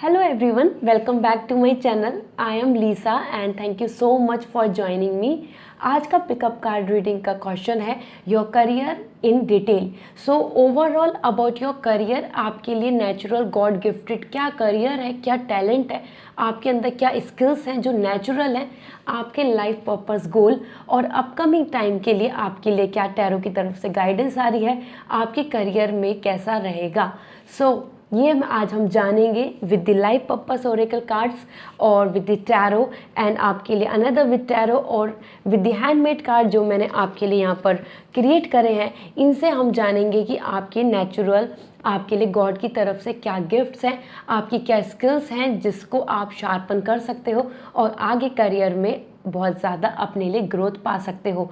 Hello everyone, welcome back to my channel. I am Lisa and thank you so much for joining me. आज का pickup card reading का question है your career in detail. So overall about your career, आपके लिए natural God gifted क्या career है, क्या talent है, आपके अंदर क्या स्किल्स हैं जो नेचुरल हैं, आपके लाइफ पर्पस गोल और अपकमिंग टाइम के लिए आपके लिए क्या टैरो की तरफ से गाइडेंस आ रही है, आपके करियर में कैसा रहेगा. ये आज हम जानेंगे with the life purpose Oracle cards और विद द टैरो एंड आपके लिए अनदर विद टैरो और विद द हैंडमेड कार्ड जो मैंने आपके लिए यहाँ पर क्रिएट करे हैं. इनसे हम जानेंगे कि आपके नेचुरल आपके लिए गॉड की तरफ से क्या गिफ्ट्स हैं, आपकी क्या स्किल्स हैं जिसको आप शार्पन कर सकते हो और आगे करियर में बहुत ज़्यादा अपने लिए ग्रोथ पा सकते हो.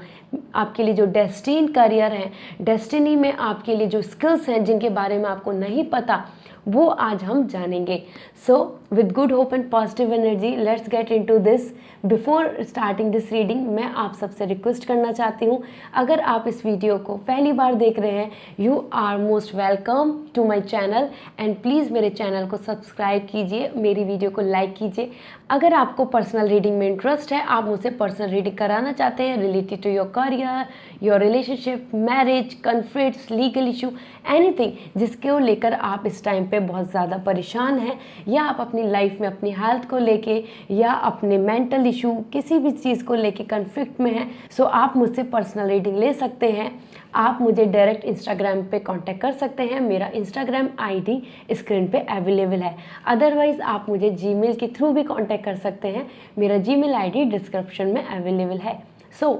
आपके लिए जो डेस्टिन करियर है, डेस्टिनी में आपके लिए जो स्किल्स हैं जिनके बारे में आपको नहीं पता, वो आज हम जानेंगे. So with good hope and positive energy let's get into this. Before starting this reading मैं आप सबसे रिक्वेस्ट करना चाहती हूँ, अगर आप इस वीडियो को पहली बार देख रहे हैं, you are most welcome to my channel and please मेरे चैनल को सब्सक्राइब कीजिए, मेरी वीडियो को लाइक कीजिए. अगर आपको पर्सनल रीडिंग में इंटरेस्ट है, आप मुझसे पर्सनल रीडिंग कराना चाहते हैं related to your career, your relationship, marriage, conflicts, legal issue, anything जिसको लेकर आप इस टाइम पे बहुत ज़्यादा परेशान हैं, या आप अपनी लाइफ में अपनी हेल्थ को लेके या अपने मेंटल इशू किसी भी चीज़ को लेके कन्फ्लिक्ट में हैं, सो आप मुझसे पर्सनल रीडिंग ले सकते हैं. आप मुझे डायरेक्ट इंस्टाग्राम पे कांटेक्ट कर सकते हैं. मेरा इंस्टाग्राम आईडी स्क्रीन पे अवेलेबल है. अदरवाइज़ आप मुझे जीमेल के थ्रू भी कांटेक्ट कर सकते हैं. मेरा जीमेल आईडी डिस्क्रिप्शन में अवेलेबल है. So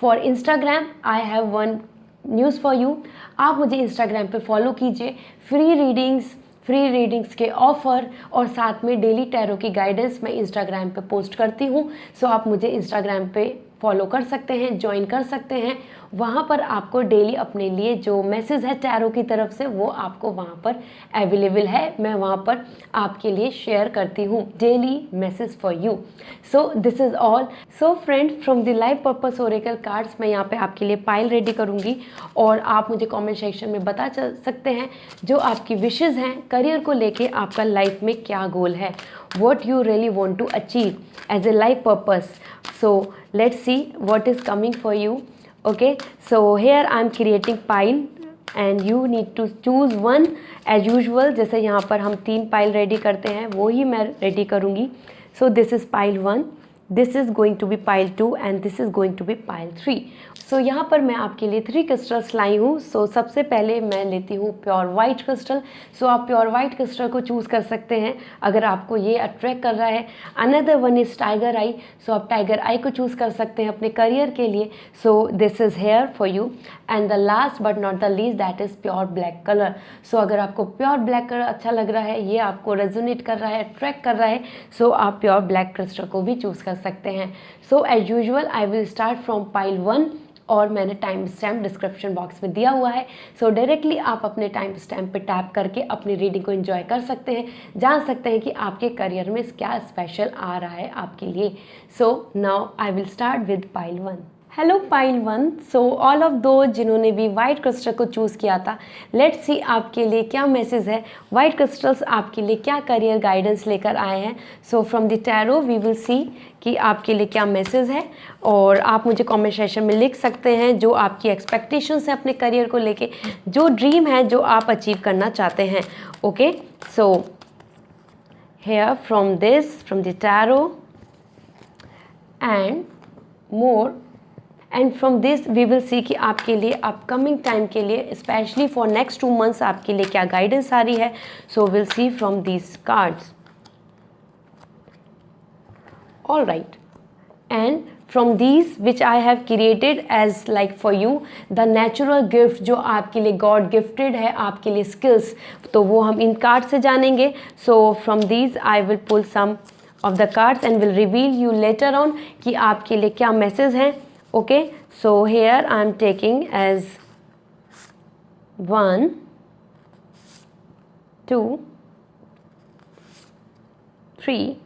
for Instagram I have one news for you. आप मुझे इंस्टाग्राम पे फॉलो कीजिए. फ्री रीडिंग्स के ऑफ़र और साथ में डेली टैरो की गाइडेंस मैं इंस्टाग्राम पे पोस्ट करती हूँ. सो आप मुझे इंस्टाग्राम पे फॉलो कर सकते हैं, ज्वाइन कर सकते हैं. वहाँ पर आपको डेली अपने लिए जो मैसेज है टैरो की तरफ से वो आपको वहाँ पर अवेलेबल है. मैं वहाँ पर आपके लिए शेयर करती हूँ daily message for you. So this is all. So friend, from the life purpose Oracle cards मैं यहाँ पे आपके लिए पाइल रेडी करूँगी और आप मुझे कमेंट सेक्शन में बता सकते हैं जो आपकी विशेज़ हैं करियर को लेके, आपका लाइफ में क्या गोल है, what you really want to achieve as a life purpose. So let's see what is coming for you. Okay, so here I'm creating pile and you need to choose one as usual. जैसे यहाँ पर हम 3 pile ready करते हैं वो ही मैं ready करूँगी. So this is pile 1, this is going to be pile 2 and this is going to be pile 3. सो यहाँ पर मैं आपके लिए 3 क्रिस्टल्स लाई हूँ. सो सबसे पहले मैं लेती हूँ प्योर वाइट क्रिस्टल. सो आप प्योर वाइट क्रिस्टल को चूज़ कर सकते हैं अगर आपको ये अट्रैक्ट कर रहा है. अनदर वन इज़ टाइगर आई. सो आप टाइगर आई को चूज़ कर सकते हैं अपने करियर के लिए. So this is here for you. And the last but not the least that is pure black colour. So अगर आपको प्योर ब्लैक कलर अच्छा लग रहा है, ये आपको रेजोनेट कर रहा है, अट्रैक्ट कर रहा है, सो आप प्योर ब्लैक क्रिस्टल को भी चूज़ कर सकते हैं. So as usual I will start from pile 1 और मैंने टाइम स्टैम्प डिस्क्रिप्शन बॉक्स में दिया हुआ है. सो डायरेक्टली आप अपने टाइम स्टैम्प पे टैप करके अपनी रीडिंग को एंजॉय कर सकते हैं, जान सकते हैं कि आपके करियर में क्या स्पेशल आ रहा है आपके लिए. So now I will start with pile 1. Hello pile 1. So all of दो जिन्होंने भी वाइट क्रिस्टल को चूज़ किया था, लेट्स सी आपके लिए क्या मैसेज है. वाइट क्रिस्टल्स आपके लिए क्या करियर गाइडेंस लेकर आए हैं. So from the tarot we will see कि आपके लिए क्या मैसेज है और आप मुझे कमेंट सेक्शन में लिख सकते हैं जो आपकी एक्सपेक्टेशंस हैं अपने करियर को लेके, जो ड्रीम है जो आप अचीव करना चाहते हैं. Okay, so here from the tarot and more and from this we will see कि आपके लिए अपकमिंग टाइम के लिए स्पेशली फॉर नेक्स्ट 2 मंथ्स आपके लिए क्या गाइडेंस आ रही है. So will see from these cards. All right, and from these which I have created as like for you the natural gift जो आपके लिए गॉड गिफ्टेड है, आपके लिए स्किल्स, तो वो हम इन कार्ड से जानेंगे. So from these I will pull some of the cards and will reveal you later on कि आपके लिए क्या मैसेज हैं. Okay, so here I am taking as 1, 2, 3.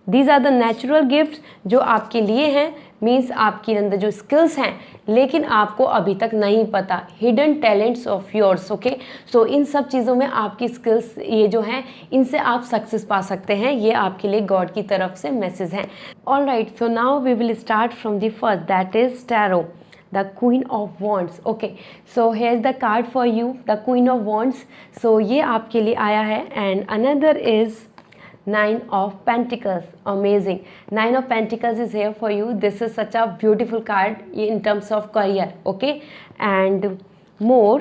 These are the natural gifts जो आपके लिए हैं. मीन्स आपके अंदर जो स्किल्स हैं लेकिन आपको अभी तक नहीं पता, hidden talents of yours. Okay, so इन सब चीज़ों में आपकी स्किल्स ये जो हैं इनसे आप सक्सेस पा सकते हैं, ये आपके लिए गॉड की तरफ से मैसेज हैं। All right, so now we will start from the first, that is tarot, the Queen of Wands. Okay, so here's the card for you, the Queen of Wands. So ये आपके लिए आया है, and another is Nine of Pentacles. Amazing. Nine of Pentacles is here for you. This is such a beautiful card in terms of career. Okay, and more,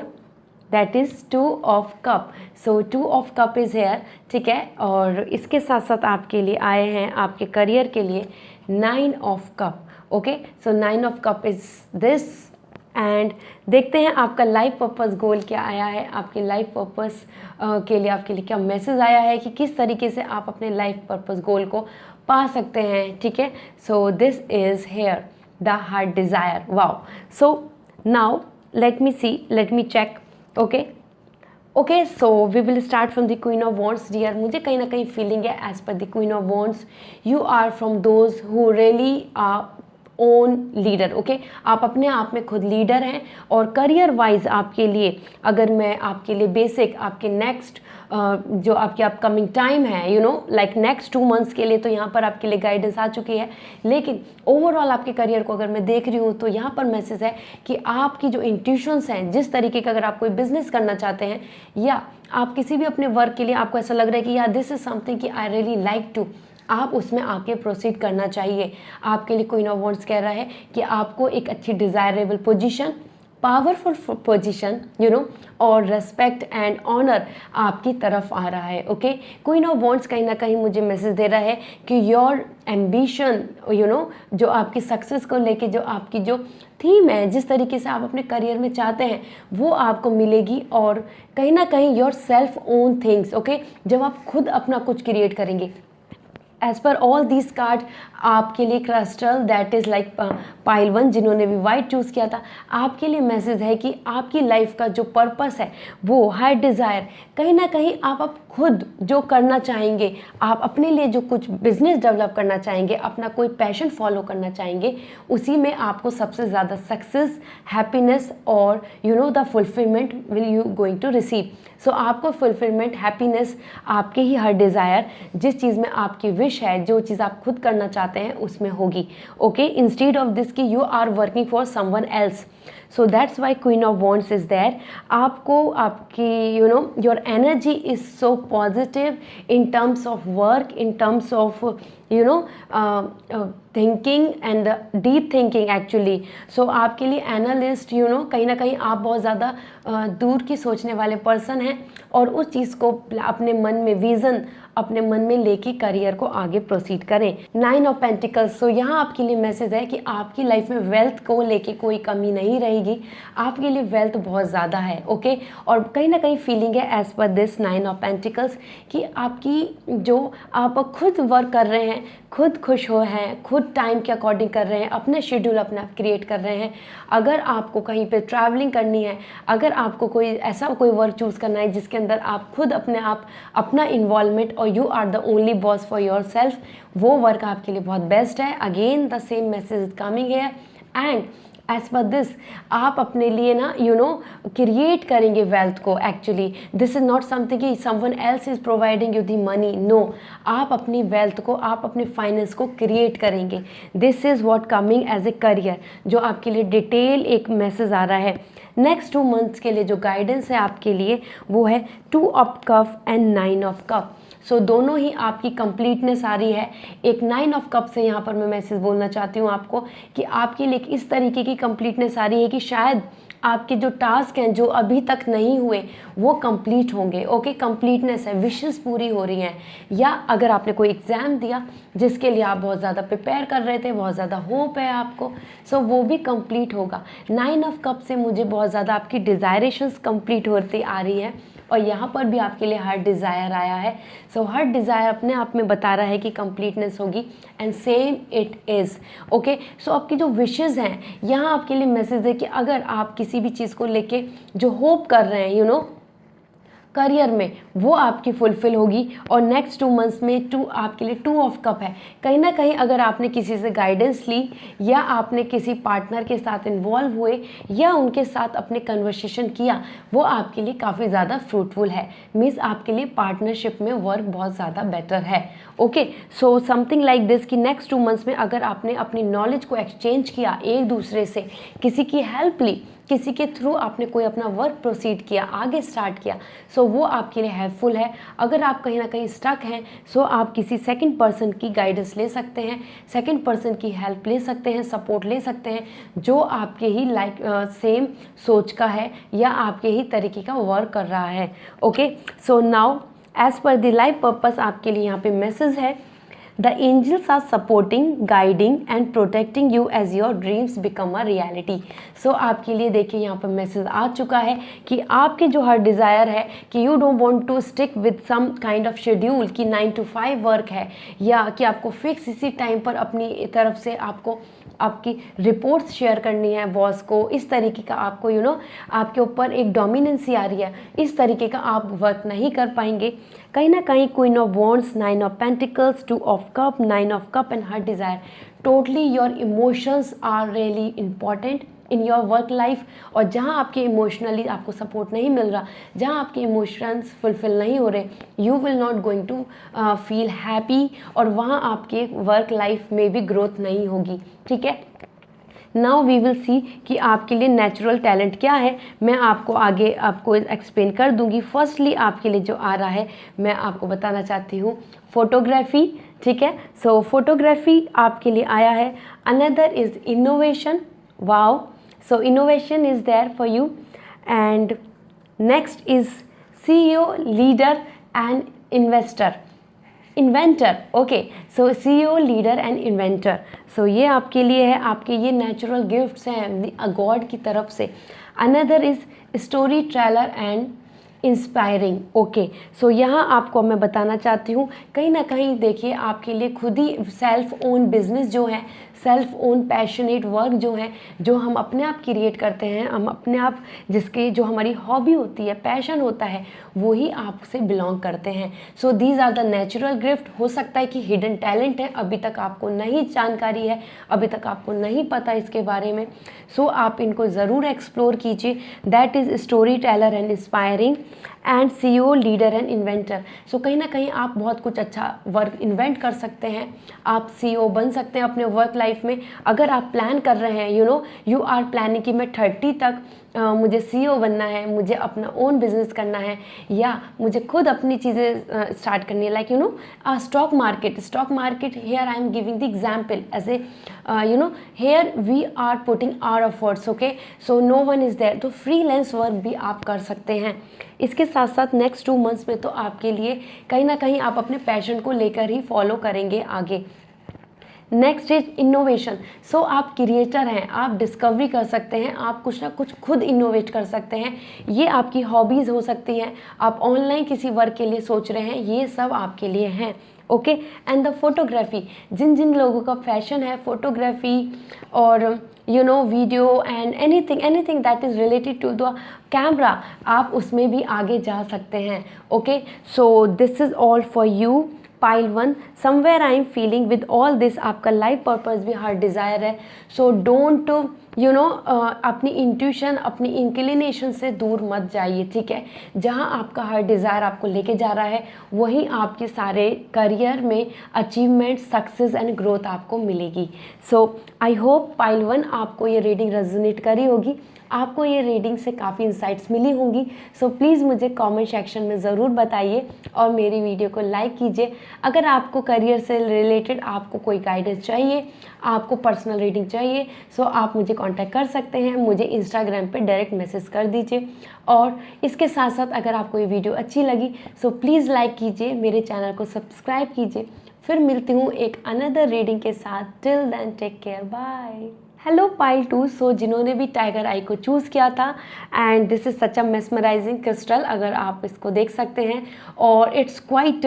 that is Two of Cup. So Two of Cup is here. ठीक है, और इसके साथ साथ आपके लिए आए हैं आपके करियर के लिए Nine of Cup. Okay, so nine of cup is this, and देखते हैं आपका लाइफ पर्पस गोल क्या आया है, आपके लाइफ पर्पस के लिए आपके लिए क्या मैसेज आया है कि किस तरीके से आप अपने लाइफ पर्पस गोल को पा सकते हैं। ठीक है, so this is here the heart desire. Wow, so now let me see, let me check. Okay okay, so we will start from the queen of wands. Dear, मुझे कहीं ना कहीं फीलिंग है as per the queen of wands you are from those who really own leader. Okay, आप अपने आप में खुद लीडर हैं, और करियर वाइज आपके लिए, अगर मैं आपके लिए बेसिक आपके नेक्स्ट जो आपके अपकमिंग टाइम है, you know like next 2 months के लिए, तो यहाँ पर आपके लिए गाइडेंस आ चुकी है। लेकिन ओवरऑल आपके करियर को अगर मैं देख रही हूँ तो यहाँ पर मैसेज है कि आपकी जो इंट्यूशंस हैं, जिस तरीके का अगर आप कोई बिजनेस करना चाहते हैं या आप किसी भी अपने वर्क के लिए आपको ऐसा लग रहा है कि यार दिस इज समथिंग कि आई रियली लाइक टू, आप उसमें आके प्रोसीड करना चाहिए। आपके लिए क्वीन ऑफ वॉन्ड्स कह रहा है कि आपको एक अच्छी desirable position, powerful position, you know, और रेस्पेक्ट एंड ऑनर आपकी तरफ आ रहा है। ओके, क्वीन ऑफ वॉन्ड्स कहीं ना कहीं मुझे मैसेज दे रहा है कि योर एम्बिशन, यू नो, जो आपकी सक्सेस को लेके जो आपकी जो थीम है, जिस तरीके से आप अपने करियर में चाहते हैं वो आपको मिलेगी, और कहीं ना कहीं your self own things. Okay, जब आप खुद अपना कुछ क्रिएट करेंगे, as per all this card आपके लिए crystal that is like pile 1, जिन्होंने भी वाइट चूज़ किया था, आपके लिए मैसेज है कि आपकी लाइफ का जो पर्पस है वो हाई डिज़ायर, कहीं ना कहीं आप खुद जो करना चाहेंगे, आप अपने लिए जो कुछ बिजनेस डेवलप करना चाहेंगे, अपना कोई पैशन फॉलो करना चाहेंगे, उसी में आपको सबसे ज़्यादा सक्सेस, हैप्पीनेस और you know the fulfilment will you going to receive. So आपको फुलफिलमेंट, हैप्पीनेस, आपके ही हर डिज़ायर, जिस चीज़ में आपकी विश है, जो चीज़ आप खुद करना चाहते हैं उसमें होगी। ओके, इंस्टीड ऑफ दिस कि you are working for someone else, so that's why queen of wands is there. आपको आपकी you know your energy is so positive in terms of work, in terms of you know thinking and deep thinking actually. So आपके लिए analyst, you know, कहीं ना कहीं आप बहुत ज़्यादा दूर की सोचने वाले पर्सन हैं, और उस चीज़ को अपने मन में, विज़न अपने मन में लेके करियर को आगे प्रोसीड करें। 9 ऑफ पेंटिकल्स, सो यहाँ आपके लिए मैसेज है कि आपकी लाइफ में वेल्थ को लेके कोई कमी नहीं रहेगी, आपके लिए वेल्थ बहुत ज़्यादा है। ओके, और कहीं ना कहीं फीलिंग है as per this 9 of pentacles कि आपकी जो आप खुद वर्क कर रहे हैं, खुद खुश हो हैं, खुद टाइम के अकॉर्डिंग कर रहे हैं, अपना शेड्यूल अपना क्रिएट कर रहे हैं। अगर आपको कहीं पे ट्रैवलिंग करनी है, अगर आपको कोई ऐसा कोई वर्क चूज़ करना है जिसके अंदर आप खुद अपने आप अपना इन्वॉल्वमेंट और you are the only boss for yourself, वो वर्क आपके लिए बहुत बेस्ट है। Again the same message is coming है, एंड एज पर दिस आप अपने लिए ना यू नो क्रिएट करेंगे वेल्थ को। Actually this is not something कि someone else is providing you the money, no, आप अपनी वेल्थ को, आप अपने फाइनेंस को क्रिएट करेंगे। This is what coming as a career, जो आपके लिए डिटेल एक मैसेज आ रहा है। नेक्स्ट 2 मंथ्स के लिए जो गाइडेंस है आपके लिए वो है 2 of cup and 9 of cup. So दोनों ही आपकी कंप्लीटनेस आ रही है। एक 9 ऑफ कप से यहाँ पर मैं मैसेज बोलना चाहती हूँ आपको कि आपके लिए इस तरीके की कंप्लीटनेस आ रही है कि शायद आपके जो टास्क हैं जो अभी तक नहीं हुए वो कंप्लीट होंगे। ओके, कंप्लीटनेस है, विशेस पूरी हो रही हैं, या अगर आपने कोई एग्ज़ाम दिया जिसके लिए आप बहुत ज़्यादा प्रिपेयर कर रहे थे, बहुत ज़्यादा होप है आपको, सो वो भी कंप्लीट होगा। 9 ऑफ कप से मुझे बहुत ज़्यादा आपकी डिज़ायरेशंस कंप्लीट होती आ रही है, और यहाँ पर भी आपके लिए हर डिज़ायर आया है। सो हर डिज़ायर अपने आप में बता रहा है कि कंप्लीटनेस होगी, and same it is. Okay, so आपकी जो विशेज़ हैं, यहाँ आपके लिए मैसेज है कि अगर आप किसी भी चीज़ को लेके जो होप कर रहे हैं, यू नो, करियर में वो आपकी फुलफिल होगी। और नेक्स्ट 2 मंथ्स में आपके लिए 2 ऑफ कप है। कहीं ना कहीं अगर आपने किसी से गाइडेंस ली या आपने किसी पार्टनर के साथ इन्वॉल्व हुए या उनके साथ अपने कन्वर्सेशन किया, वो आपके लिए काफ़ी ज़्यादा फ्रूटफुल है। मीन्स आपके लिए पार्टनरशिप में वर्क बहुत ज़्यादा बेटर है। Okay, so something like this कि नेक्स्ट 2 मंथ्स में अगर आपने अपनी नॉलेज को एक्सचेंज किया एक दूसरे से, किसी की हेल्प ली, किसी के थ्रू आपने कोई अपना वर्क प्रोसीड किया, आगे स्टार्ट किया, सो वो आपके लिए हेल्पफुल है। अगर आप कहीं ना कहीं स्टक हैं, सो आप किसी सेकंड पर्सन की गाइडेंस ले सकते हैं, सेकंड पर्सन की हेल्प ले सकते हैं, सपोर्ट ले सकते हैं, जो आपके ही सेम सोच का है या आपके ही तरीके का वर्क कर रहा है। Okay, so now as per the life purpose आपके लिए यहाँ पे मैसेज है, the angels are supporting, guiding and protecting you as your dreams become a reality. So आपके लिए देखिए यहाँ पर मैसेज आ चुका है कि आपके जो हर डिज़ायर है कि you don't want to stick with some kind of schedule कि 9 to 5 वर्क है, या कि आपको फिक्स इसी टाइम पर अपनी तरफ से आपको आपकी रिपोर्ट्स शेयर करनी है बॉस को, इस तरीके का आपको आपके ऊपर एक डोमिनेंसी आ रही है, इस तरीके का आप वर्क नहीं कर पाएंगे। कहीं ना कहीं queen of wands, 9 of pentacles, 2 of cup, 9 of cup and heart desire, totally your emotions are really important in your work life. और जहाँ आपके इमोशनली आपको सपोर्ट नहीं मिल रहा, जहाँ आपके इमोशंस फुलफिल नहीं हो रहे, you will not going to feel happy, और वहाँ आपके वर्क लाइफ में भी ग्रोथ नहीं होगी। ठीक है, नाउ वी विल सी कि आपके लिए नेचुरल टैलेंट क्या है। मैं आपको आगे एक्सप्लेन कर दूंगी। फर्स्टली आपके लिए जो आ रहा है मैं आपको बताना चाहती हूँ फोटोग्राफी। ठीक है, सो फोटोग्राफी आपके लिए आया है। Another is innovation, wow, so innovation is there for you. And next is CEO, leader and inventor. Okay, so CEO, leader and inventor, so ये आपके लिए है। आपके ये नेचुरल गिफ्ट्स हैं गॉड की तरफ से। Another is storyteller and inspiring. Okay, so यहाँ आपको मैं बताना चाहती हूँ, कहीं ना कहीं देखिए आपके लिए खुद ही सेल्फ ओन बिजनेस जो है, सेल्फ ओन पैशनेट वर्क जो है, जो हम अपने आप क्रिएट करते हैं, हम अपने आप जिसके जो हमारी हॉबी होती है, पैशन होता है, वो ही आपसे बिलोंग करते हैं। So these are the natural gift. हो सकता है कि हिडन टैलेंट है, अभी तक आपको नहीं जानकारी है, अभी तक आपको नहीं पता इसके बारे में, सो आप इनको ज़रूर एक्सप्लोर कीजिए। That is storyteller and inspiring and CEO, leader and inventor. So कहीं ना कहीं आप बहुत कुछ अच्छा वर्क इन्वेंट कर सकते हैं, आप CEO बन सकते हैं अपने वर्क लाइफ में। अगर आप प्लान कर रहे हैं, यू आर प्लानिंग कि मैं 30 तक मुझे CEO बनना है, मुझे अपना ओन बिजनेस करना है, या मुझे खुद अपनी चीज़ें स्टार्ट करनी है, like stock market here I am giving the example as a here we are putting our efforts. Okay, so no one is there, तो फ्रीलांस वर्क भी आप कर सकते हैं। इसके साथ साथ नेक्स्ट 2 मंथ्स में तो आपके लिए कहीं ना कहीं आप अपने पैशन को लेकर ही फॉलो करेंगे आगे। Next is innovation. सो आप क्रिएटर हैं, आप डिस्कवरी कर सकते हैं, आप कुछ ना कुछ खुद इनोवेट कर सकते हैं। ये आपकी हॉबीज़ हो सकती हैं, आप ऑनलाइन किसी वर्क के लिए सोच रहे हैं, ये सब आपके लिए हैं। ओके, एंड द फोटोग्राफी, जिन जिन लोगों का फैशन है फोटोग्राफी और video and anything that is related to the camera, आप उसमें भी आगे जा सकते हैं। Okay, so this is all for you pile 1। Somewhere I am feeling with all this आपका लाइफ पर्पस भी हर डिज़ायर है। सो डोंट अपनी इंट्यूशन, अपनी इंक्लिनेशन से दूर मत जाइए। ठीक है, जहाँ आपका हर डिज़ायर आपको लेके जा रहा है, वहीं आपके सारे करियर में अचीवमेंट, सक्सेस एंड ग्रोथ आपको मिलेगी। सो आई होप पाइल 1 आपको ये रीडिंग रेजोनेट करी होगी, आपको ये रीडिंग से काफ़ी इंसाइट्स मिली होंगी। सो प्लीज़ मुझे कमेंट सेक्शन में ज़रूर बताइए और मेरी वीडियो को लाइक कीजिए। अगर आपको करियर से रिलेटेड आपको कोई गाइडेंस चाहिए, आपको पर्सनल रीडिंग चाहिए, सो आप मुझे कांटेक्ट कर सकते हैं, मुझे इंस्टाग्राम पे डायरेक्ट मैसेज कर दीजिए। और इसके साथ साथ अगर आपको ये वीडियो अच्छी लगी, सो प्लीज़ लाइक कीजिए, मेरे चैनल को सब्सक्राइब कीजिए। फिर मिलती हूँ एक अनदर रीडिंग के साथ। Till then take care, bye. Hello pile 2, so जिन्होंने भी टाइगर आई को चूज़ किया था, and this is such a mesmerising crystal, अगर आप इसको देख सकते हैं, और it's quite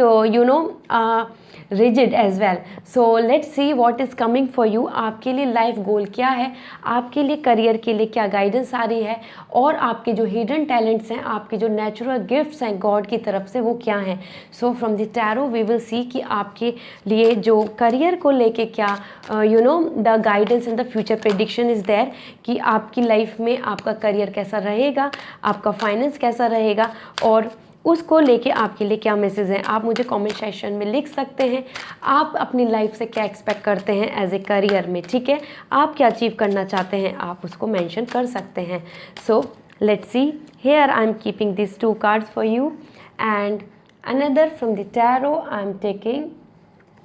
rigid as well. So let's see what is coming for you. आपके लिए लाइफ गोल क्या है, आपके लिए करियर के लिए क्या गाइडेंस आ रही है, और आपके जो हिडन टैलेंट्स हैं, आपके जो नेचुरल गिफ्ट्स हैं गॉड की तरफ से, वो क्या हैं. So from the tarot we will see कि आपके लिए जो करियर को लेके क्या the guidance in the future prediction is there, कि आपकी लाइफ में आपका करियर कैसा रहेगा, आपका फाइनेंस कैसा रहेगा, और उसको लेके आपके लिए क्या मैसेज हैं. आप मुझे कमेंट सेक्शन में लिख सकते हैं आप अपनी लाइफ से क्या एक्सपेक्ट करते हैं एज ए करियर में. ठीक है, आप क्या अचीव करना चाहते हैं, आप उसको मेंशन कर सकते हैं. सो let's C, here I am keeping this 2 cards for you, and another from the tarot I am taking.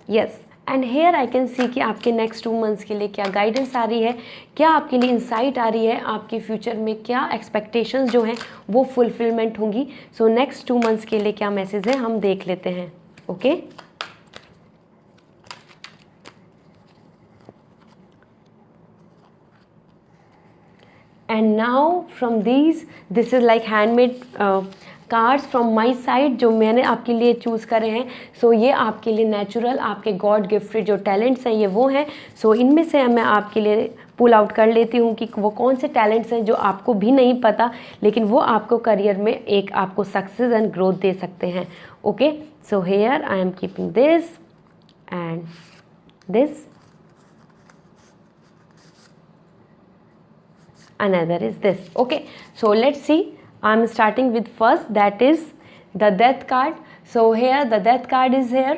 Yes, and here I can see कि आपके नेक्स्ट 2 मंथ्स के लिए क्या गाइडेंस आ रही है, क्या आपके लिए इंसाइट आ रही है, आपके फ्यूचर में क्या एक्सपेक्टेशंस जो हैं वो फुलफिलमेंट होंगी. सो नेक्स्ट 2 मंथ्स के लिए क्या मैसेज है हम देख लेते हैं. Okay, and now from this is like handmade cards from my side जो मैंने आपके लिए चूज़ करे हैं. सो ये आपके लिए नेचुरल, आपके गॉड गिफ्टेड जो टैलेंट्स हैं ये वो हैं. सो इनमें से मैं आपके लिए पुल आउट कर लेती हूँ कि वो कौन से टैलेंट्स हैं जो आपको भी नहीं पता, लेकिन वो आपको करियर में एक आपको सक्सेस एंड ग्रोथ दे सकते हैं. Okay, so here I am keeping this and this. Another is this. Okay, so let's see. I'm starting with first, that is the death card. So here the death card is here,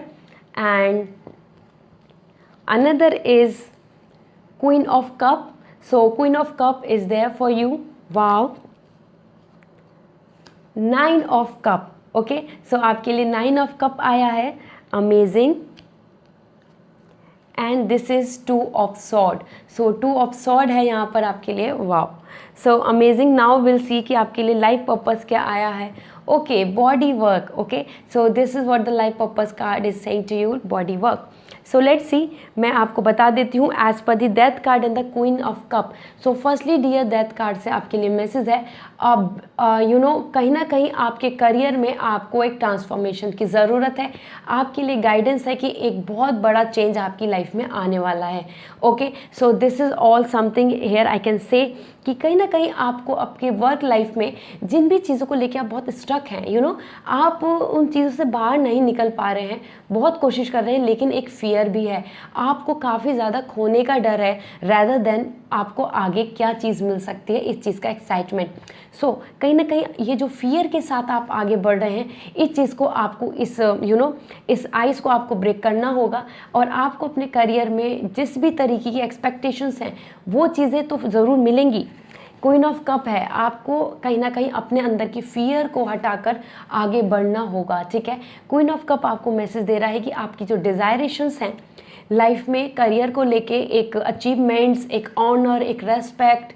and another is Queen of Cup. So Queen of Cup is there for you. Wow. 9 of Cup. Okay, so आपके लिए 9 of Cup आया है. Amazing. And this is 2 of sword. So 2 of sword है यहाँ पर आपके लिए. Wow, so amazing. Now will see कि आपके लिए लाइफ पर्पस क्या आया है. Okay, body work. Okay, so this is what the life purpose card is saying to you, body work. So let's see, मैं आपको बता देती हूँ as per the death card and the queen of cup. So firstly dear death card से आपके लिए message है, अब कहीं ना कहीं आपके करियर में आपको एक ट्रांसफॉर्मेशन की ज़रूरत है. आपके लिए गाइडेंस है कि एक बहुत बड़ा चेंज आपकी लाइफ में आने वाला है. Okay, so this is all something here I can say कि कहीं ना कहीं आपको आपके वर्क लाइफ में जिन भी चीज़ों को लेकर आप बहुत स्टक हैं, आप उन चीज़ों से बाहर नहीं निकल पा रहे हैं, बहुत कोशिश कर रहे हैं, लेकिन एक फियर भी है, आपको काफ़ी ज़्यादा खोने का डर है रैदर देन आपको आगे क्या चीज़ मिल सकती है, इस चीज़ का एक्साइटमेंट. सो कहीं ना कहीं ये जो फियर के साथ आप आगे बढ़ रहे हैं, इस चीज़ को आपको इस आइस को आपको ब्रेक करना होगा, और आपको अपने करियर में जिस भी तरीके की एक्सपेक्टेशंस हैं वो चीज़ें तो ज़रूर मिलेंगी. क्वीन ऑफ कप है, आपको कहीं ना कहीं अपने अंदर की फियर को हटाकर आगे बढ़ना होगा. ठीक है, क्वीन ऑफ कप आपको मैसेज दे रहा है कि आपकी जो डिज़ायरेशंस हैं लाइफ में करियर को लेके, एक अचीवमेंट्स, एक ऑनर, एक respect,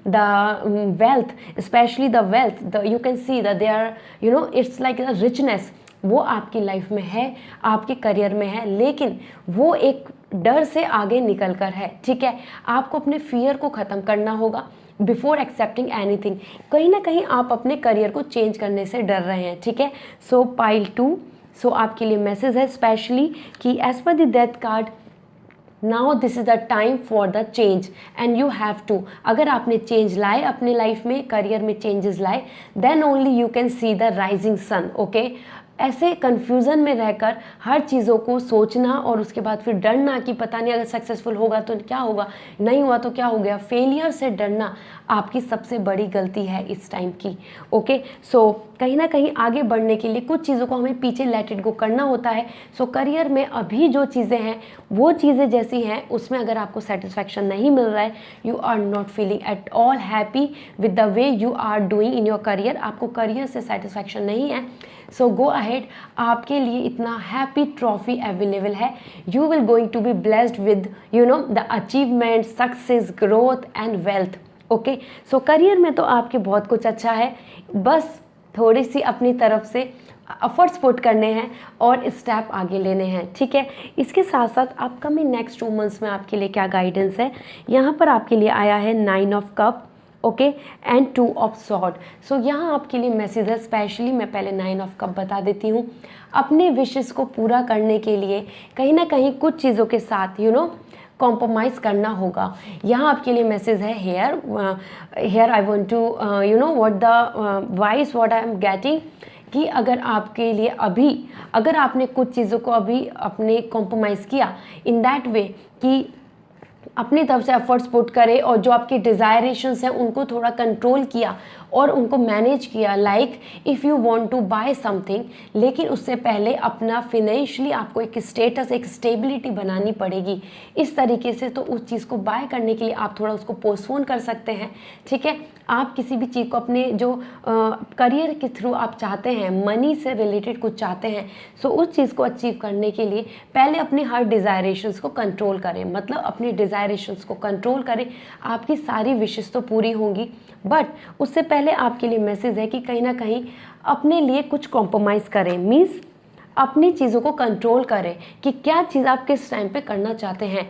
the wealth, specially the wealth, you can see that they are it's like a richness, वो आपकी लाइफ में है, आपके करियर में है, लेकिन वो एक डर से आगे निकल कर है. ठीक है, आपको अपने फियर को ख़त्म करना होगा बिफोर एक्सेप्टिंग एनीथिंग. कहीं ना कहीं आप अपने करियर को चेंज करने से डर रहे हैं. ठीक है, सो पाइल 2, सो आपके लिए मैसेज है स्पेशली कि as per the death card, now this is the time for the change and you have to. अगर आपने चेंज लाए अपने लाइफ में, करियर में चेंजेस लाए, then only you can see the rising sun. Okay, ऐसे confusion में रहकर हर चीज़ों को सोचना और उसके बाद फिर डरना कि पता नहीं अगर सक्सेसफुल होगा तो क्या होगा, नहीं हुआ तो क्या हो गया, फेलियर से डरना आपकी सबसे बड़ी गलती है इस टाइम की. ओके, सो कहीं ना कहीं आगे बढ़ने के लिए कुछ चीज़ों को हमें पीछे लेट इट गो करना होता है. सो करियर में अभी जो चीज़ें हैं वो चीज़ें जैसी हैं उसमें अगर आपको सेटिस्फैक्शन नहीं मिल रहा है, you are not feeling at all happy with the way you are doing in your career, आपको करियर से सेटिस्फैक्शन नहीं है, सो गो अहेड. आपके लिए इतना हैप्पी ट्रॉफी अवेलेबल है. You will going to be blessed with the achievement, success, growth and wealth. Okay, so career में तो आपके बहुत कुछ अच्छा है, बस थोड़ी सी अपनी तरफ से एफर्ट्स पुट करने हैं और स्टेप आगे लेने हैं, ठीक है। इसके साथ साथ अपकमिंग नेक्स्ट 2 मंथ्स में आपके लिए क्या गाइडेंस है, यहाँ पर आपके लिए आया है 9 of cup, okay, and 2 of sword. So यहाँ आपके लिए मैसेज है, स्पेशली मैं पहले 9 ऑफ कप बता देती हूँ। अपने विशेस को पूरा करने के लिए कहीं ना कहीं कुछ चीज़ों के साथ कॉम्प्रोमाइज़ करना होगा। यहाँ आपके लिए मैसेज है, here I want to what the vibes what I am getting, कि अगर आपके लिए अगर आपने कुछ चीज़ों को अभी अपने कॉम्प्रोमाइज़ किया इन दैट वे कि अपनी तरफ से एफर्ट्स पुट करे और जो आपके डिज़ायरेशंस हैं उनको थोड़ा कंट्रोल किया और उनको मैनेज किया, like if you want to buy something, लेकिन उससे पहले अपना फिनेंशियली आपको एक स्टेटस, एक स्टेबिलिटी बनानी पड़ेगी इस तरीके से, तो उस चीज़ को बाय करने के लिए आप थोड़ा उसको पोस्टपोन कर सकते हैं, ठीक है। आप किसी भी चीज़ को अपने जो करियर के थ्रू आप चाहते हैं, मनी से रिलेटेड कुछ चाहते हैं, सो उस चीज़ को अचीव करने के लिए पहले अपने हर डिज़ायरेशंस को कंट्रोल करें, मतलब अपनी डिज़ायरेशंस को कंट्रोल करें। आपकी सारी विशेस तो पूरी होंगी, बट उससे पहले आपके लिए मैसेज है कि कहीं ना कहीं अपने लिए कुछ कॉम्प्रोमाइज़ करें, मीन्स अपनी चीज़ों को कंट्रोल करें कि क्या चीज़ आप किस टाइम पे करना चाहते हैं,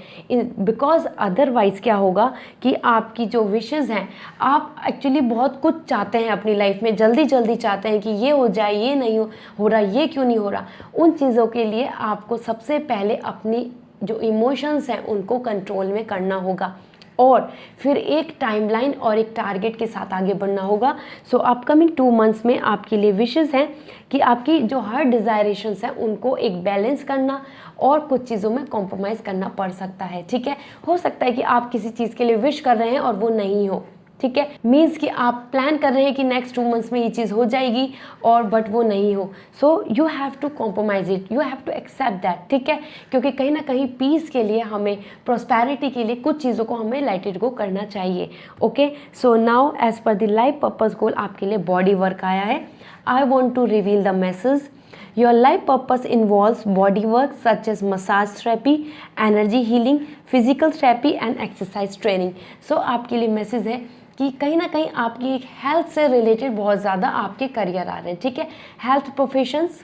बिकॉज अदरवाइज़ क्या होगा कि आपकी जो विशेज़ हैं, आप एक्चुअली बहुत कुछ चाहते हैं अपनी लाइफ में, जल्दी जल्दी चाहते हैं कि ये हो जाए, ये नहीं हो रहा, ये क्यों नहीं हो रहा। उन चीज़ों के लिए आपको सबसे पहले अपनी जो इमोशंस हैं उनको कंट्रोल में करना होगा और फिर एक टाइमलाइन और एक टारगेट के साथ आगे बढ़ना होगा। सो अपकमिंग 2 मंथ्स में आपके लिए विशेस हैं कि आपकी जो हर डिज़ायरेशंस हैं उनको एक बैलेंस करना और कुछ चीज़ों में कॉम्प्रोमाइज़ करना पड़ सकता है, ठीक है। हो सकता है कि आप किसी चीज़ के लिए विश कर रहे हैं और वो नहीं हो, ठीक है, मीन्स कि आप प्लान कर रहे हैं कि नेक्स्ट 2 मंथ्स में ये चीज़ हो जाएगी और बट वो नहीं हो। So you have to compromise it, you have to accept that, ठीक है, क्योंकि कहीं ना कहीं पीस के लिए हमें, प्रॉस्पेरिटी के लिए कुछ चीज़ों को हमें लेट इट गो करना चाहिए, okay. So now as per the life purpose goal आपके लिए बॉडी वर्क आया है। I want to reveal the message. Your life purpose involves body work such as massage therapy, energy healing, physical therapy and exercise training. So आपके लिए message है कि कहीं ना कहीं आपकी एक हेल्थ से रिलेटेड बहुत ज़्यादा आपके करियर आ रहे हैं, ठीक है। Health professions,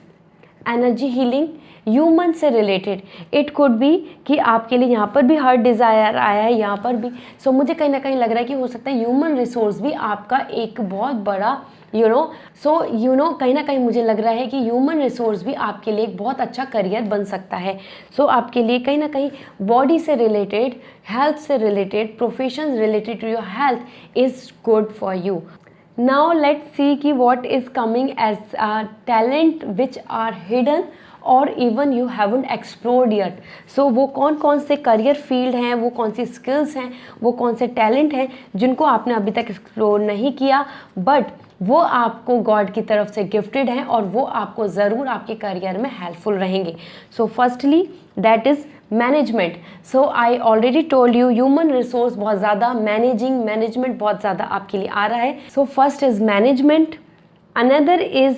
energy healing, human से रिलेटेड, इट कुड बी कि आपके लिए यहाँ पर भी हर डिज़ायर आया है, यहाँ पर भी। सो मुझे कहीं ना कहीं लग रहा है कि हो सकता है ह्यूमन रिसोर्स भी आपका एक बहुत बड़ा कहीं ना कहीं मुझे लग रहा है कि ह्यूमन रिसोर्स भी आपके लिए एक बहुत अच्छा करियर बन सकता है। सो आपके लिए कहीं ना कहीं बॉडी से रिलेटेड, हेल्थ से related, profession related to your health is good for you. Now let's see कि what is coming as talent which are hidden और even you haven't explored yet. So वो कौन कौन से करियर फील्ड हैं, वो कौन सी स्किल्स हैं, वो कौन से टैलेंट हैं जिनको आपने अभी तक एक्सप्लोर नहीं किया, बट वो आपको गॉड की तरफ से गिफ्टेड हैं और वो आपको ज़रूर आपके करियर में हेल्पफुल रहेंगे। So firstly that is management. So I already told you, human resource बहुत ज़्यादा, मैनेजमेंट बहुत ज़्यादा आपके लिए आ रहा है। So first is management, another is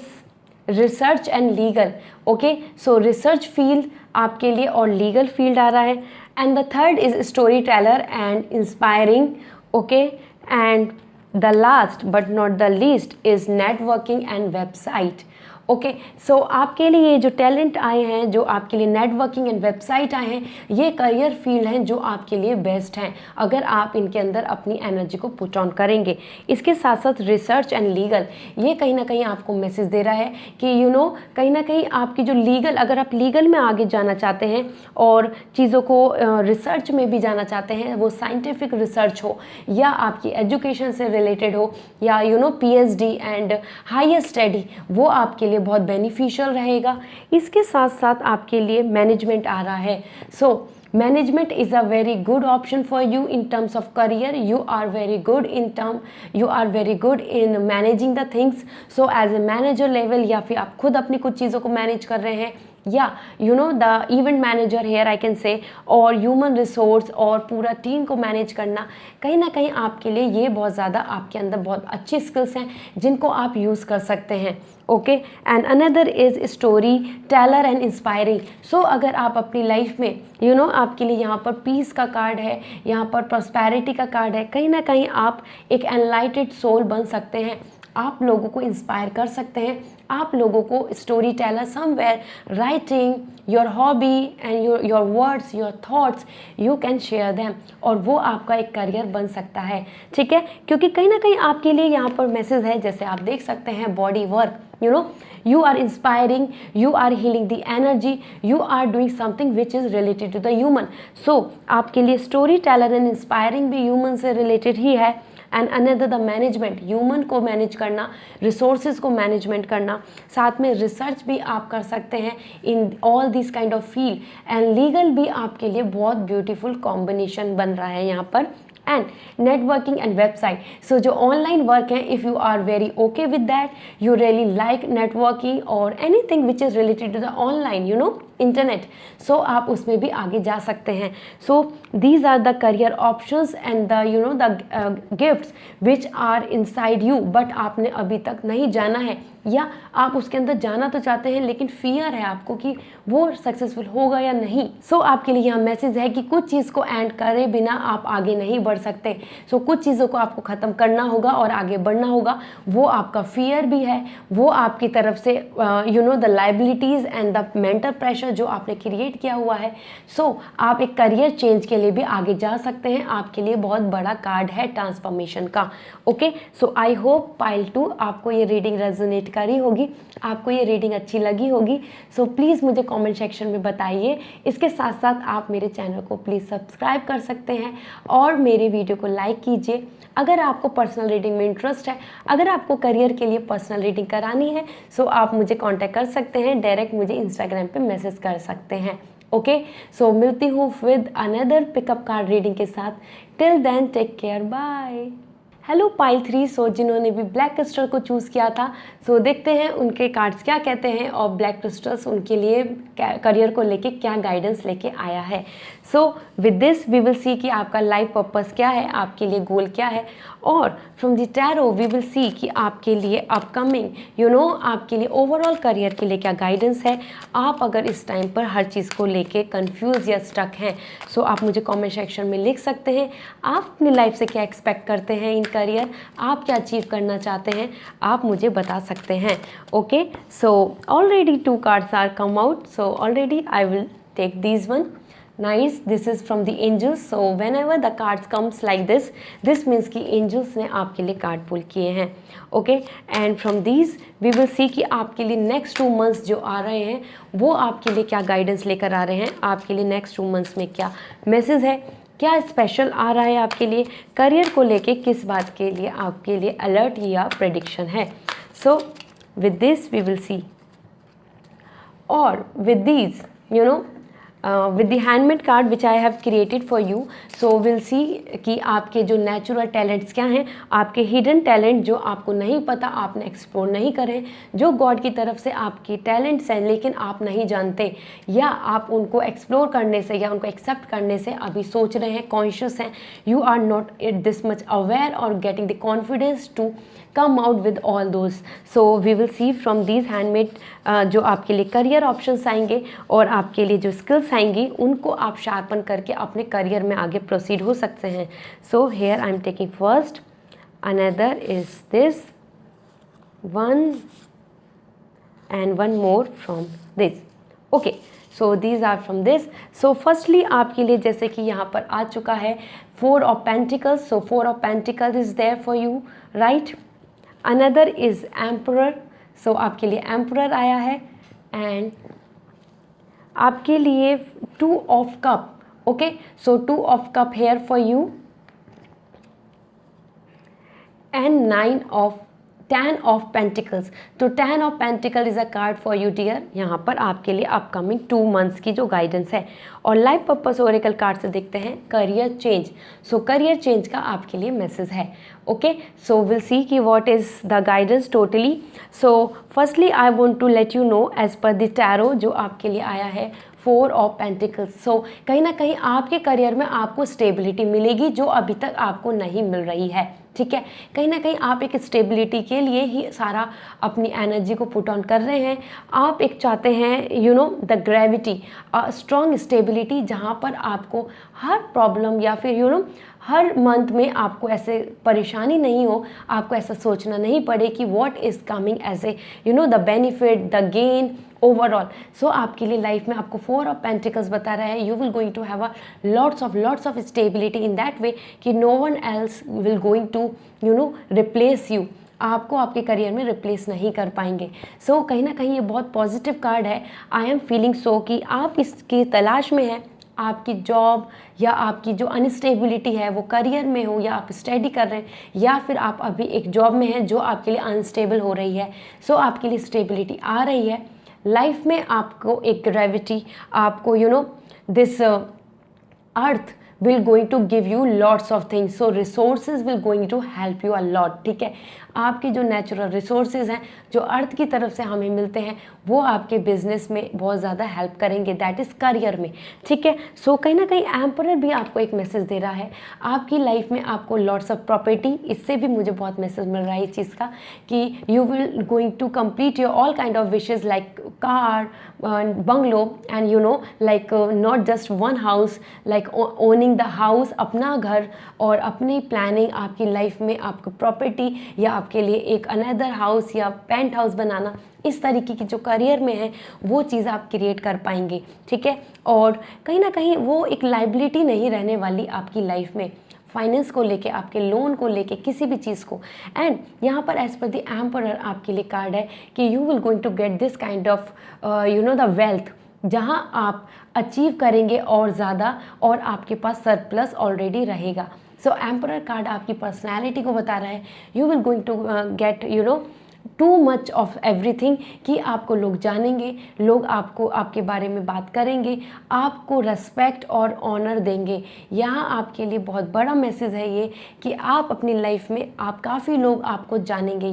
research and legal, okay. So research field आपके लिए और लीगल फील्ड आ रहा है। And the third is storyteller and inspiring, okay. And the last but not the least is networking and website, okay. So आपके लिए ये जो talent आए हैं, जो आपके लिए नेटवर्किंग एंड वेबसाइट आए हैं, ये करियर फील्ड हैं जो आपके लिए बेस्ट हैं अगर आप इनके अंदर अपनी एनर्जी को पुट ऑन करेंगे। इसके साथ साथ रिसर्च एंड लीगल, ये कहीं ना कहीं आपको मैसेज दे रहा है कि कहीं ना कहीं आपकी जो लीगल, अगर आप लीगल में आगे जाना चाहते हैं और चीज़ों को रिसर्च में भी जाना चाहते हैं, वो साइंटिफिक रिसर्च हो या आपकी एजुकेशन से रिलेटेड हो या PhD एंड हायर स्टडी, वो आपके लिए बहुत बेनिफिशियल रहेगा। इसके साथ साथ आपके लिए मैनेजमेंट आ रहा है। So management is a very good option for you in terms of career. You are very good in managing the things. So as a manager level, या फिर आप खुद अपनी कुछ चीज़ों को मैनेज कर रहे हैं, या the event manager here I can say, और ह्यूमन रिसोर्स और पूरा टीम को मैनेज करना, कहीं ना कहीं आपके लिए ये बहुत ज़्यादा आपके अंदर बहुत अच्छी स्किल्स हैं जिनको आप यूज़ कर सकते हैं, okay. And another is storyteller and inspiring. So अगर आप अपनी लाइफ में आपके लिए यहाँ पर पीस का कार्ड है, यहाँ पर प्रॉस्पेरिटी का कार्ड है, कहीं ना कहीं आप एक एनलाइटेड सोल बन सकते हैं आप लोगों को इंस्पायर कर सकते हैं, आप लोगों को story teller somewhere, writing, your hobby and your words, your thoughts, you can share them, और वो आपका एक करियर बन सकता है। ठीक है, क्योंकि कहीं ना कहीं आपके लिए यहाँ पर मैसेज है, जैसे आप देख सकते हैं, body work, you are inspiring, you are healing the energy, you are doing something which is related to the human. So आपके लिए स्टोरी टेलर एंड इंस्पायरिंग भी ह्यूमन से रिलेटेड ही है। And another the management, human को manage करना, resources को management करना, साथ में रिसर्च भी आप कर सकते हैं in all this kind of field, and legal भी आपके लिए बहुत ब्यूटीफुल कॉम्बिनेशन बन रहा है यहाँ पर। And networking and website, so जो ऑनलाइन वर्क है, if you are very okay with that, you really like networking और anything which is related to the online internet, so आप उसमें भी आगे जा सकते हैं। So these are the career options and the the gifts which are inside you, but आपने अभी तक नहीं जाना है, या आप उसके अंदर जाना तो चाहते हैं लेकिन फियर है आपको कि वो सक्सेसफुल होगा या नहीं। सो आपके लिए यहाँ मैसेज है कि कुछ चीज़ को एंड करे बिना आप आगे नहीं बढ़ सकते। सो कुछ चीज़ों को आपको ख़त्म करना होगा और आगे बढ़ना होगा। वो आपका फियर भी है, वो आपकी तरफ से the liabilities and the mental pressure जो आपने क्रिएट किया हुआ है। सो आप एक करियर चेंज के लिए भी आगे जा सकते हैं। आपके लिए बहुत बड़ा कार्ड है ट्रांसफॉर्मेशन का। Okay, so I hope pile 2 आपको ये रीडिंग रेजोनेट करी होगी, आपको ये रीडिंग अच्छी लगी होगी। सो प्लीज़ मुझे कमेंट सेक्शन में बताइए। इसके साथ साथ आप मेरे चैनल को प्लीज़ सब्सक्राइब कर सकते हैं और मेरे वीडियो को लाइक कीजिए। अगर आपको पर्सनल रीडिंग में इंटरेस्ट है, अगर आपको करियर के लिए पर्सनल रीडिंग करानी है, सो आप मुझे कांटेक्ट कर सकते हैं, डायरेक्ट मुझे इंस्टाग्राम पे मैसेज कर सकते हैं। ओके, सो मिलती हूँ with another pickup card reading के साथ। Till then take care, bye. Hello pile 3, so जिन्होंने भी ब्लैक क्रिस्टल को चूज़ किया था, सो देखते हैं उनके कार्ड्स क्या कहते हैं और ब्लैक क्रिस्टल्स उनके लिए करियर को लेके क्या गाइडेंस लेके आया है। So with this we will see कि आपका लाइफ पर्पस क्या है, आपके लिए गोल क्या है, और from the tarot we will see कि आपके लिए अपकमिंग आपके लिए ओवरऑल करियर के लिए क्या गाइडेंस है। आप अगर इस टाइम पर हर चीज़ को लेके कंफ्यूज या स्टक हैं, सो आप मुझे कमेंट सेक्शन में लिख सकते हैं। आप अपनी लाइफ से क्या एक्सपेक्ट करते हैं इन करियर, आप क्या अचीव करना चाहते हैं, आप मुझे बता सकते हैं। Okay, so already 2 cards are come out, so already I will take these one. Nice, this is from the angels. So whenever the cards comes like this means कि angels ने आपके लिए कार्ड पुल किए हैं। Okay, and from these we will see कि आपके लिए next 2 months जो आ रहे हैं वो आपके लिए क्या गाइडेंस लेकर आ रहे हैं, आपके लिए नेक्स्ट 2 मंथ्स में क्या मैसेज है, क्या स्पेशल आ रहा है आपके लिए करियर को लेके, किस बात के लिए आपके लिए अलर्ट या प्रेडिक्शन है। So with this we will see, और with these with the handmade card which I have created for you, so we'll see कि आपके जो नेचुरल टैलेंट्स क्या हैं, आपके हिडन टैलेंट जो आपको नहीं पता, आपने एक्सप्लोर नहीं करे, जो गॉड की तरफ से आपकी टैलेंट्स हैं लेकिन आप नहीं जानते, या आप उनको एक्सप्लोर करने से या उनको एक्सेप्ट करने से अभी सोच रहे हैं, कॉन्शियस हैं, you are not this much aware और getting the confidence to come out with all those. So we will see from these handmade जो आपके लिए करियर ऑप्शंस आएंगे और आपके लिए जो स्किल्स आएंगी उनको आप शार्पन करके अपने करियर में आगे प्रोसीड हो सकते हैं। So here I am taking first, another is this one and one more from this. Okay, so these are from this. So firstly आपके लिए जैसे कि यहाँ पर आ चुका है 4 of pentacles, so 4 of pentacles is there for you, right. Another is emperor, so आपके लिए एम्परर आया है, एंड आपके लिए 2 of cup. Okay, so 2 of cup here for you, and 10 of pentacles. तो 10 of pentacle is a card for you dear, यहाँ पर आपके लिए अपकमिंग 2 मंथ्स की जो गाइडेंस है। और लाइफ पर्पस ओरेकल कार्ड से देखते हैं करियर चेंज, सो करियर चेंज का आपके लिए मैसेज है। ओके, सो विल सी कि what is the guidance totally. So firstly I want to let you know as per the tarot जो आपके लिए आया है फोर ऑफ पेंटिकल्स। सो कहीं ना कहीं आपके करियर में आपको स्टेबिलिटी मिलेगी जो अभी तक आपको नहीं मिल रही है, ठीक है। कहीं ना कहीं आप एक स्टेबिलिटी के लिए ही सारा अपनी एनर्जी को पुट ऑन कर रहे हैं। आप एक चाहते हैं द ग्रेविटी, स्ट्रॉन्ग स्टेबिलिटी, जहाँ पर आपको हर प्रॉब्लम या फिर हर मंथ में आपको ऐसे परेशानी नहीं हो, आपको ऐसा सोचना नहीं पड़े कि what is coming as a the benefit, the gain overall. So आपके लिए लाइफ में आपको फोर ऑफ पेंटिकल्स बता रहा है, you will going to have a lots of stability in that way कि no one else will going to replace you, आपको आपके करियर में रिप्लेस नहीं कर पाएंगे। सो कहीं ना कहीं ये बहुत पॉजिटिव कार्ड है। आई एम फीलिंग सो कि आप इसकी तलाश में हैं, आपकी जॉब या आपकी जो अनस्टेबिलिटी है वो करियर में हो, या आप स्टडी कर रहे हैं, या फिर आप अभी एक जॉब में हैं जो आपके लिए अनस्टेबल हो रही है। सो आपके लिए स्टेबिलिटी आ रही है लाइफ में। आपको एक ग्रेविटी, आपको this earth will going to give you lots of things, so resources will going to help you a lot, ठीक है। आपके जो नेचुरल रिसोर्सेज हैं जो अर्थ की तरफ से हमें मिलते हैं वो आपके बिजनेस में बहुत ज़्यादा हेल्प करेंगे, दैट इज़ करियर में, ठीक है। सो कहीं ना कहीं एम्परर भी आपको एक मैसेज दे रहा है, आपकी लाइफ में आपको लॉट्स ऑफ प्रॉपर्टी, इससे भी मुझे बहुत मैसेज मिल रहा है इस चीज़ का कि you will going to complete your all kind of wishes like car, bungalow and like not just one house, like owning the house, अपना घर और अपनी प्लानिंग आपकी लाइफ में आपको प्रॉपर्टी या आपके लिए एक अनदर हाउस या पेंट हाउस बनाना, इस तरीके की जो करियर में है वो चीज़ आप क्रिएट कर पाएंगे, ठीक है। और कहीं ना कहीं वो एक लाइबिलिटी नहीं रहने वाली आपकी लाइफ में, फाइनेंस को लेके, आपके लोन को लेके, किसी भी चीज़ को। एंड यहाँ पर एज पर द एम्परर आपके लिए कार्ड है कि you will going to get this kind of the wealth, जहाँ आप अचीव करेंगे और ज़्यादा, और आपके पास सरप्लस ऑलरेडी रहेगा। सो एम्परर कार्ड आपकी पर्सनैलिटी को बता रहा है, you will going to get too much of everything, कि आपको लोग जानेंगे, लोग आपको आपके बारे में बात करेंगे, आपको रेस्पेक्ट और ऑनर देंगे। यहाँ आपके लिए बहुत बड़ा मैसेज है ये कि आप अपनी लाइफ में आप काफ़ी लोग आपको जानेंगे,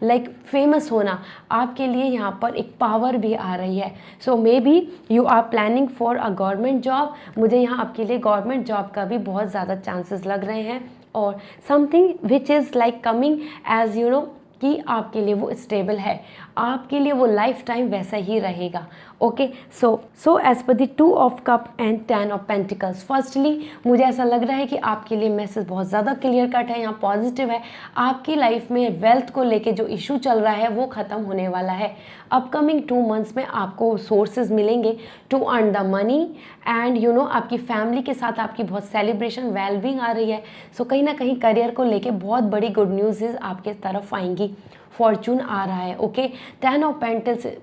लाइक फेमस होना आपके लिए यहाँ पर एक पावर भी आ रही है। So maybe you are planning for a government job, मुझे यहाँ आपके लिए गवर्नमेंट जॉब का भी बहुत ज़्यादा चांसेस लग रहे हैं, और something which is like coming as कि आपके लिए वो स्टेबल है, आपके लिए वो लाइफ टाइम वैसा ही रहेगा, okay. So as per the 2 of cup and 10 of pentacles, firstly मुझे ऐसा लग रहा है कि आपके लिए मैसेज बहुत ज़्यादा क्लियर कट है, यहाँ पॉजिटिव है। आपकी लाइफ में वेल्थ को लेके जो इशू चल रहा है वो ख़त्म होने वाला है। अपकमिंग 2 मंथ्स में आपको सोर्सेज मिलेंगे to earn the money, and आपकी फैमिली के साथ आपकी बहुत सेलिब्रेशन, वेलबींग आ रही है। सो कहीं ना कहीं करियर को लेके बहुत बड़ी गुड न्यूज़ आपके तरफ आएंगी, फॉर्चून आ रहा है, okay. 10 of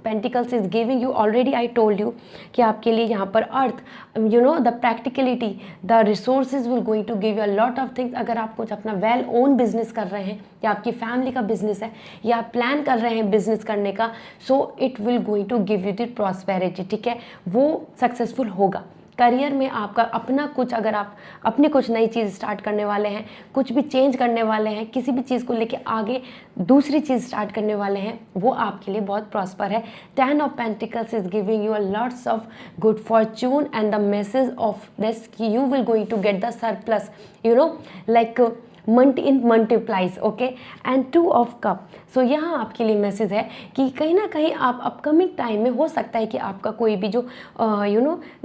pentacles is giving you, already I told you कि आपके लिए यहाँ पर earth, the practicality, the resources will going to give you a lot of things. अगर आप कुछ अपना वेल ओन बिजनेस कर रहे हैं, या आपकी फैमिली का बिजनेस है, या आप प्लान कर रहे हैं बिजनेस करने का, so it will going to give you the prosperity, ठीक है, वो सक्सेसफुल होगा। करियर में आपका अपना कुछ, अगर आप अपनी कुछ नई चीज़ स्टार्ट करने वाले हैं, कुछ भी चेंज करने वाले हैं, किसी भी चीज़ को लेके आगे दूसरी चीज़ स्टार्ट करने वाले हैं, वो आपके लिए बहुत प्रॉस्पर है। 10 of pentacles is giving you a lots of good fortune and the message of this कि you will going to get the surplus, like in multiplies, okay. And 2 of cup, so यहाँ आपके लिए message है कि कहीं ना कहीं आप अपकमिंग टाइम में हो सकता है कि आपका कोई भी जो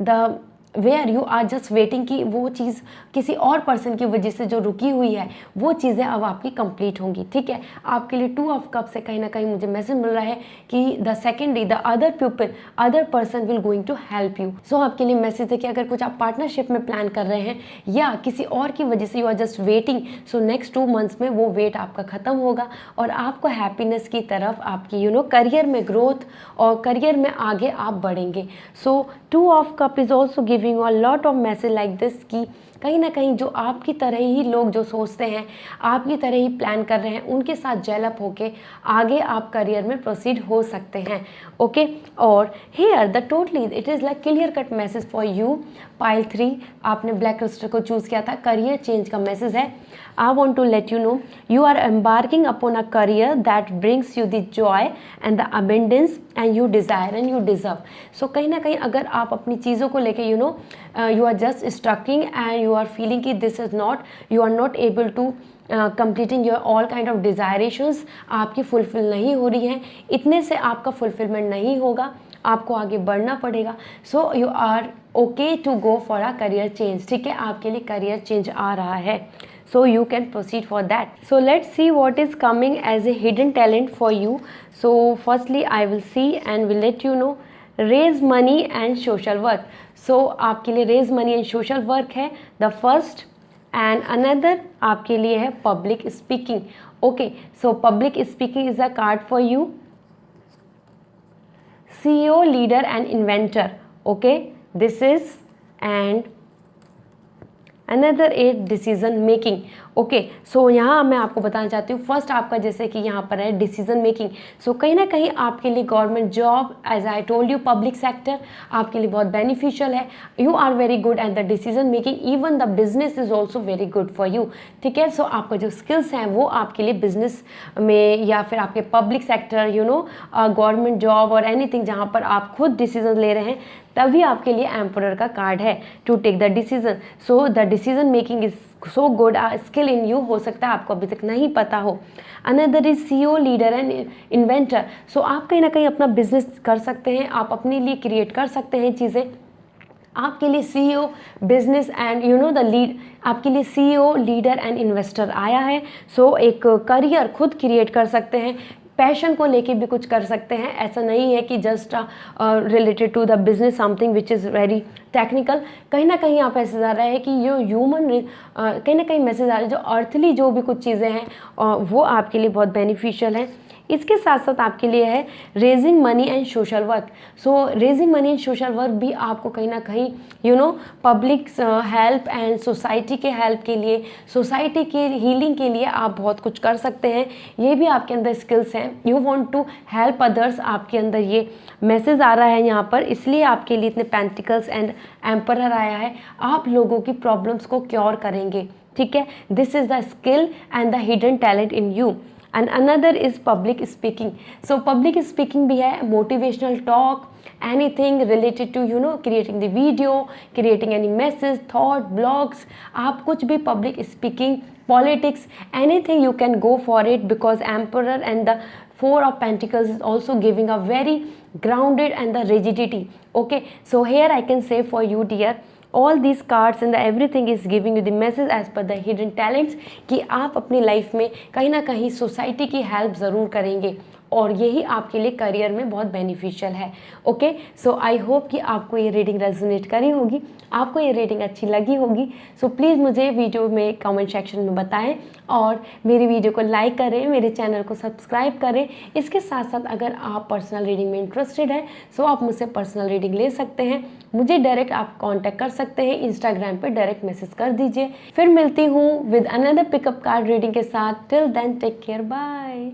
the where you are just waiting कि वो चीज़ किसी और पर्सन की वजह से जो रुकी हुई है वो चीज़ें अब आपकी कंप्लीट होंगी, ठीक है। आपके लिए 2 ऑफ कप से कहीं ना कहीं मुझे मैसेज मिल रहा है कि the secondary, the other people, other person will going to help you. So आपके लिए मैसेज है कि अगर कुछ आप पार्टनरशिप में प्लान कर रहे हैं या किसी और की वजह से you are just waiting, so next 2 months में वो वेट आपका ख़त्म होगा और आपको हैप्पीनेस की तरफ आपकी करियर में ग्रोथ और करियर में आगे आप बढ़ेंगे। सो 2 of cup is also giving giving a lot of message like this कि कहीं ना कहीं जो आपकी तरह ही लोग जो सोचते हैं, आपकी तरह ही प्लान कर रहे हैं, उनके साथ जेलअप होके आगे आप करियर में प्रोसीड हो सकते हैं। ओके, और here the totally it is like clear cut message for you. Pile 3, आपने ब्लैक क्रिस्टल को चूज़ किया था, करियर चेंज का मैसेज है। I want to let you know you are embarking upon a career that brings you the joy and the abundance and you desire and you deserve. So कहीं ना कहीं अगर आप अपनी चीज़ों को लेके you are just stucking and you are feeling कि this is not, you are not able to completing your all kind of desirations, आपकी फुलफिल नहीं हो रही हैं, इतने से आपका फुलफिलमेंट नहीं होगा, आपको आगे बढ़ना पड़ेगा। So you are okay to go for a career change. ठीक है, आपके लिए करियर चेंज आ रहा है, so you can proceed for that. So let's see what is coming as a hidden talent for you. So firstly I will see and will let you know raise money and social work. So आपके लिए raise money and social work है the first, and another आपके लिए है public speaking. Okay, so public speaking is a card for you. CEO, leader and inventor. Okay, this is, and another a decision making. Okay, so यहाँ मैं आपको बताना चाहती हूँ, फर्स्ट आपका जैसे कि यहाँ पर है डिसीजन मेकिंग। सो कहीं ना कहीं आपके लिए government job, as I told you, public sector आपके लिए बहुत बेनिफिशियल है। You are very good at the decision making, even the business is also very good for you. ठीक है, सो आपका जो स्किल्स हैं वो आपके लिए बिजनेस में या फिर आपके पब्लिक सेक्टर गवर्नमेंट जॉब और एनीथिंग जहाँ पर आप खुद डिसीजन ले रहे हैं, तभी आपके लिए एम्परर का कार्ड है to take the decision. So the decision making is so good, skill in you, हो सकता है आपको अभी तक नहीं पता हो। Another is CEO, leader and inventor. So आप कहीं ना कहीं अपना बिजनेस कर सकते हैं, आप अपने लिए क्रिएट कर सकते हैं चीज़ें। आपके लिए CEO, business and the lead, आपके लिए CEO, लीडर एंड इन्वेस्टर आया है। सो एक करियर खुद क्रिएट कर सकते हैं, पैशन को लेके भी कुछ कर सकते हैं। ऐसा नहीं है कि just related to the business something which is very technical. कहीं ना कहीं आप मैसेज आ रहा है कि यो ह्यूमन कहीं ना कहीं मैसेज आ रहा है जो अर्थली जो भी कुछ चीज़ें हैं वो आपके लिए बहुत बेनिफिशियल है। इसके साथ साथ आपके लिए है raising money and social work. So raising money and social work भी आपको कहीं ना कहीं पब्लिक हेल्प एंड सोसाइटी के हेल्प के लिए, सोसाइटी के हीलिंग के लिए आप बहुत कुछ कर सकते हैं। ये भी आपके अंदर स्किल्स हैं, you want to help others, आपके अंदर ये मैसेज आ रहा है यहाँ पर, इसलिए आपके लिए इतने पेंटिकल्स एंड एम्परर आया है। आप लोगों की प्रॉब्लम्स को क्योर करेंगे। ठीक है, this is the skill and the hidden talent in you. And another is public speaking. So public speaking भी है, motivational talk, anything related to creating the video, creating any message, thought, blogs, आप कुछ भी public speaking, politics, anything you can go for it, because emperor and the 4 of Pentacles is also giving a very grounded and the rigidity. Okay, so here I can say for you dear, all these cards and everything is giving you the message as per the hidden talents कि आप अपनी life में कहीं ना कहीं society की help ज़रूर करेंगे और यही आपके लिए करियर में बहुत बेनिफिशियल है। ओके, सो आई होप कि आपको ये रीडिंग रेजोनेट करी होगी, आपको ये रीडिंग अच्छी लगी होगी। सो प्लीज़ मुझे वीडियो में कमेंट सेक्शन में बताएं और मेरी वीडियो को लाइक करें, मेरे चैनल को सब्सक्राइब करें। इसके साथ साथ अगर आप पर्सनल रीडिंग में इंटरेस्टेड है सो आप मुझसे पर्सनल रीडिंग ले सकते हैं, मुझे डायरेक्ट आप कॉन्टैक्ट कर सकते हैं, इंस्टाग्राम पर डायरेक्ट मैसेज कर दीजिए। फिर मिलती हूँ with another pickup card reading के साथ। Till then take care, bye.